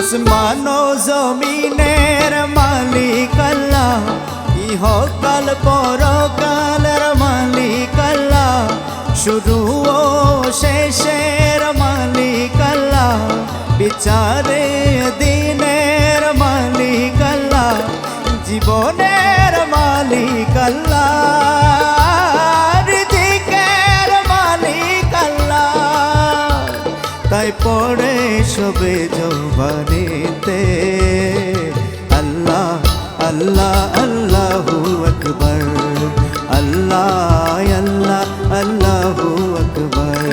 আসমান ও জমিনের মালিক আল্লাহ, ইহকাল পরকালের মালিক আল্লাহ, শুরু ও শেষের মালিক আল্লাহ, বিচারে দিনের মালিক আল্লাহ, জীবনের মালিক আল্লাহ, রিজিকের মালিক আল্লাহ। তাই পড়ে সবে জবানিতে আল্লাহ আল্লাহ আল্লাহু আকবার, আল্লাহ আল্লাহ আল্লাহু আকবার।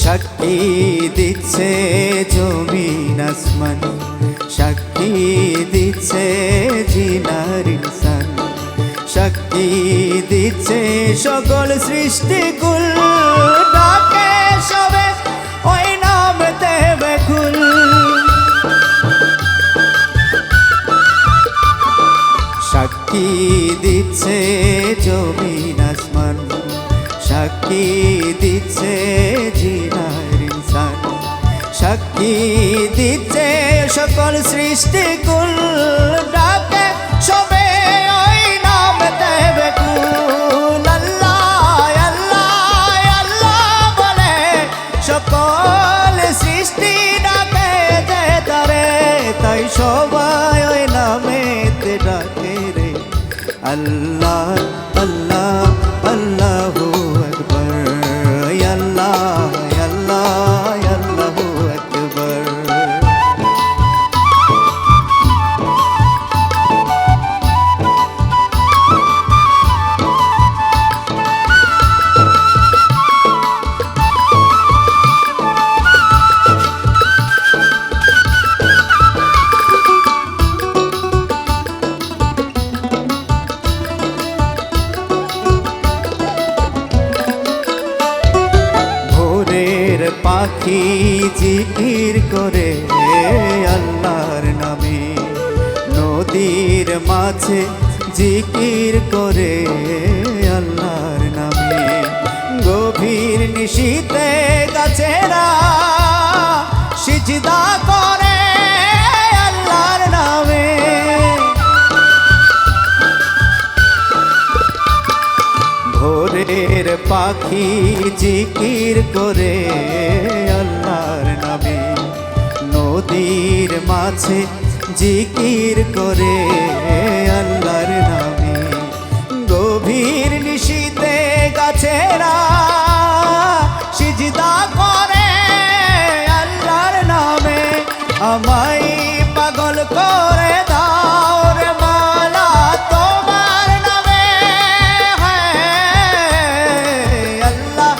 সাক্ষী দিচ্ছে জমিন আসমান, সাক্ষী দিচ্ছে জিনার ইনসান, সাক্ষী দিচ্ছে সকল সৃষ্টিকুল, ডাকে সবে ওই নামতে বেকুল। সাক্ষী দিচ্ছে জমিন আসমান, সাক্ষী দিচ্ছে জিনার ইনসান, সাক্ষী দিচ্ছে সকল সৃষ্টিকুল, ডাকে সবে ওই নামতে বেকুল। আল্লাহ আল্লাহ আল্লাহ বলে সকল সৃষ্টি ডাকে যে তারে, তাই সবাই ওই নামেতে ডাকে রে। আল্লাহ আল্লাহ আল্লাহু আকবার, আল্লাহ আল্লাহ আল্লাহু আকবার। পাখি জিকির করে আল্লাহর নামে, নদীর মাঝে জিকির করে আল্লাহর নামে, গভীর নিশীতে গাছেরা সিজদা করে আল্লাহর নামে। ভোরের পাখি জিকির করে আল্লাহর নামে, নদীর মাঝে জিকির করে আল্লাহর নামে, গভীর নিশীতে গাছেরা সিজদা করে আল্লাহর নামে। আমায় পাগল করে দাও রে মাওলা তোমার নামে, আল্লাহ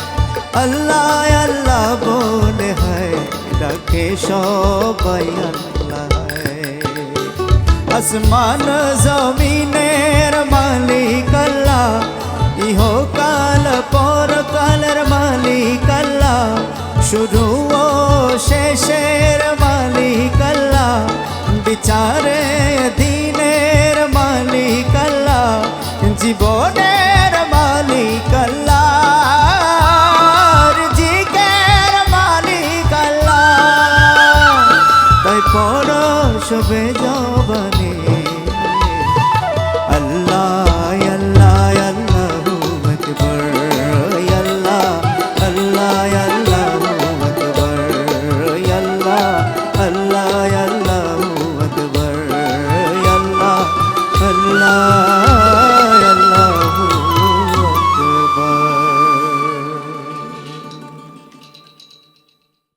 আল্লাহ বলে হয় ডাকে সবাই আল্লাহ। আসমান জমিনের মালিক আল্লাহ, ইহকাল পরকালের মালিক আল্লাহ, শুরু ও শেষের মালিক আল্লাহ, বিচারে দিনের মালিক আল্লাহ, জীবনের মালিক আল্লাহ, সবে জবানে